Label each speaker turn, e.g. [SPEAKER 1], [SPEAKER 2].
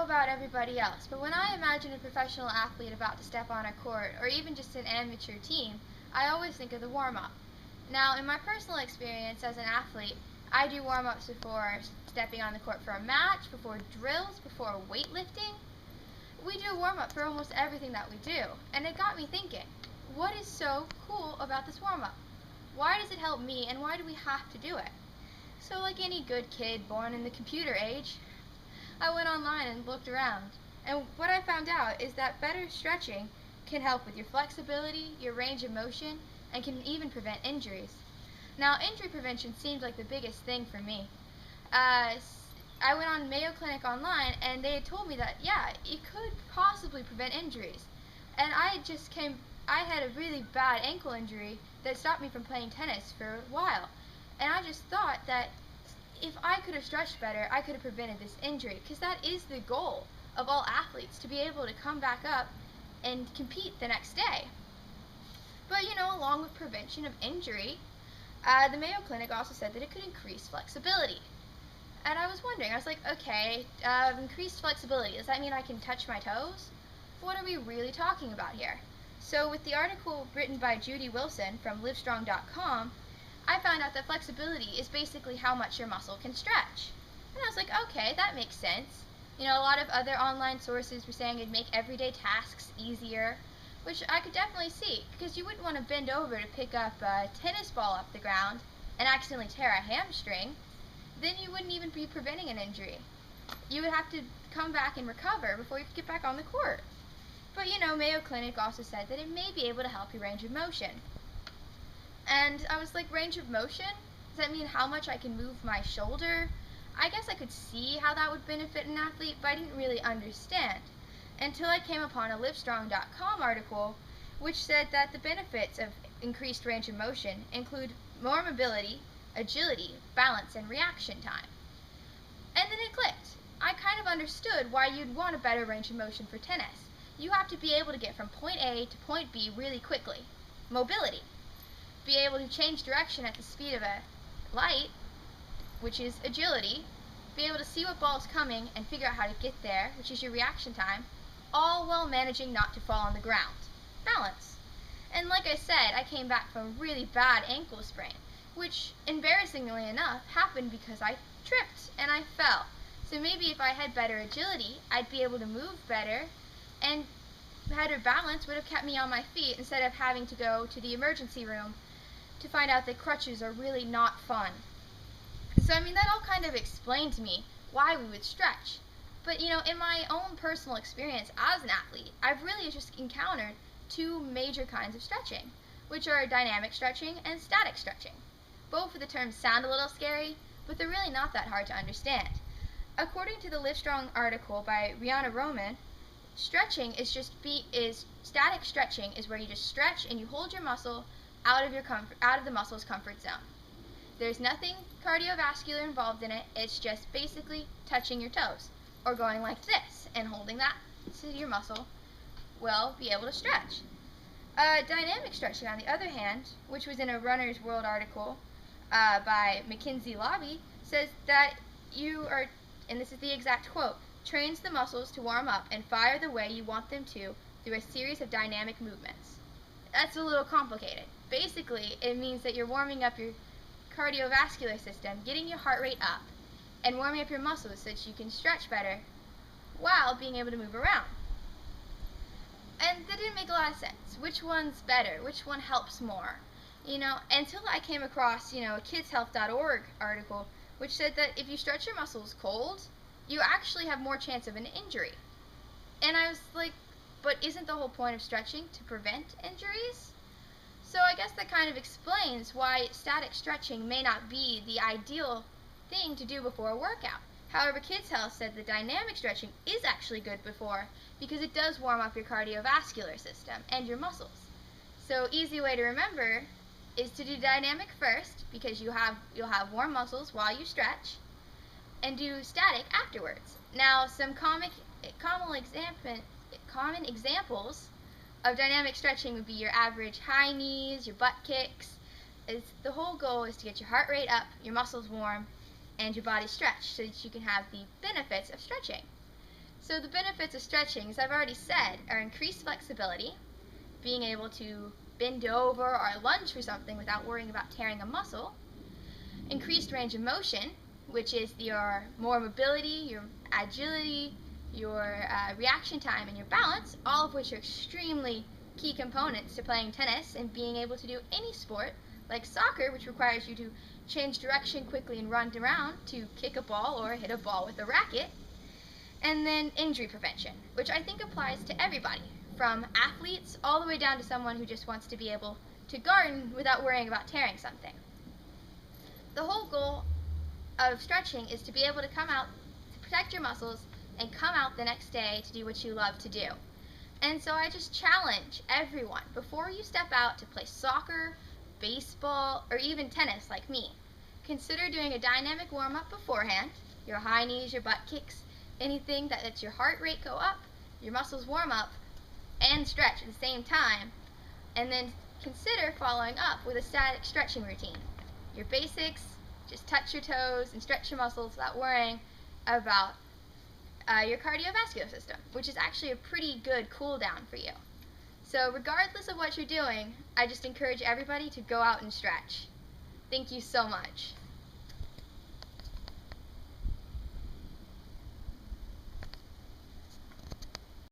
[SPEAKER 1] about everybody else, but when I imagine a professional athlete about to step on a court, or even just an amateur team, I always think of the warm-up. Now, in my personal experience as an athlete, I do warm-ups before stepping on the court for a match, before drills, before weightlifting. We do a warm-up for almost everything that we do, and it got me thinking, what is so cool about this warm-up? Why does it help me, and why do we have to do it? So like any good kid born in the computer age, I went online and looked around, and what I found out is that better stretching can help with your flexibility, your range of motion, and can even prevent injuries. Now, injury prevention seemed like the biggest thing for me. I went on Mayo Clinic online, and they had told me that, yeah, it could possibly prevent injuries. And I had a really bad ankle injury that stopped me from playing tennis for a while. And I just thought that if I could have stretched better, I could have prevented this injury, because that is the goal of all athletes, to be able to come back up and compete the next day. But along with prevention of injury, the Mayo Clinic also said that it could increase flexibility. And I was wondering, I was like, okay, increased flexibility, does that mean I can touch my toes? What are we really talking about here? So with the article written by Judy Wilson from Livestrong.com, I found out that flexibility is basically how much your muscle can stretch. And I was like, okay, that makes sense. A lot of other online sources were saying it'd make everyday tasks easier, which I could definitely see, because you wouldn't want to bend over to pick up a tennis ball off the ground and accidentally tear a hamstring. Then you wouldn't even be preventing an injury. You would have to come back and recover before you could get back on the court. But Mayo Clinic also said that it may be able to help your range of motion. And I was like, range of motion? Does that mean how much I can move my shoulder? I guess I could see how that would benefit an athlete, but I didn't really understand until I came upon a Livestrong.com article which said that the benefits of increased range of motion include more mobility, agility, balance, and reaction time. And then it clicked. I kind of understood why you'd want a better range of motion for tennis. You have to be able to get from point A to point B really quickly. Mobility. Be able to change direction at the speed of a light, which is agility. Be able to see what ball is coming and figure out how to get there, which is your reaction time, all while managing not to fall on the ground. Balance. And like I said, I came back from a really bad ankle sprain, which, embarrassingly enough, happened because I tripped and I fell. So maybe if I had better agility, I'd be able to move better, and better balance would have kept me on my feet instead of having to go to the emergency room to find out that crutches are really not fun. So that all kind of explained to me why we would stretch. But in my own personal experience as an athlete, I've really just encountered two major kinds of stretching, which are dynamic stretching and static stretching. Both of the terms sound a little scary, but they're really not that hard to understand. According to the Livestrong article by Rihanna Roman, static stretching is where you just stretch and you hold your muscle out of the muscle's comfort zone. There's nothing cardiovascular involved in it. It's just basically touching your toes or going like this and holding that so your muscle will be able to stretch. Dynamic stretching, on the other hand, which was in a Runner's World article by Mackenzie Lobby, says that you are, and this is the exact quote, trains the muscles to warm up and fire the way you want them to through a series of dynamic movements. That's a little complicated. Basically, it means that you're warming up your cardiovascular system, getting your heart rate up, and warming up your muscles so that you can stretch better while being able to move around. And that didn't make a lot of sense. Which one's better? Which one helps more? Until I came across, a kidshealth.org article which said that if you stretch your muscles cold, you actually have more chance of an injury. And I was like, but isn't the whole point of stretching to prevent injuries? So I guess that kind of explains why static stretching may not be the ideal thing to do before a workout. However, Kids Health said that dynamic stretching is actually good before, because it does warm up your cardiovascular system and your muscles. So easy way to remember is to do dynamic first, because you'll have warm muscles while you stretch, and do static afterwards. Now, some common examples of dynamic stretching would be your average high knees, your butt kicks. The whole goal is to get your heart rate up, your muscles warm, and your body stretched so that you can have the benefits of stretching. So the benefits of stretching, as I've already said, are increased flexibility, being able to bend over or lunge for something without worrying about tearing a muscle, increased range of motion, which is your more mobility, your agility, your reaction time, and your balance, all of which are extremely key components to playing tennis and being able to do any sport, like soccer, which requires you to change direction quickly and run around to kick a ball or hit a ball with a racket. And then injury prevention, which I think applies to everybody, from athletes all the way down to someone who just wants to be able to garden without worrying about tearing something. The whole goal of stretching is to be able to come out, to protect your muscles, and come out the next day to do what you love to do. And so I just challenge everyone, before you step out to play soccer, baseball, or even tennis like me, consider doing a dynamic warm-up beforehand, your high knees, your butt kicks, anything that lets your heart rate go up, your muscles warm up, and stretch at the same time, and then consider following up with a static stretching routine. Your basics, just touch your toes and stretch your muscles without worrying about your cardiovascular system, which is actually a pretty good cool down for you. So regardless of what you're doing, I just encourage everybody to go out and stretch. Thank you so much.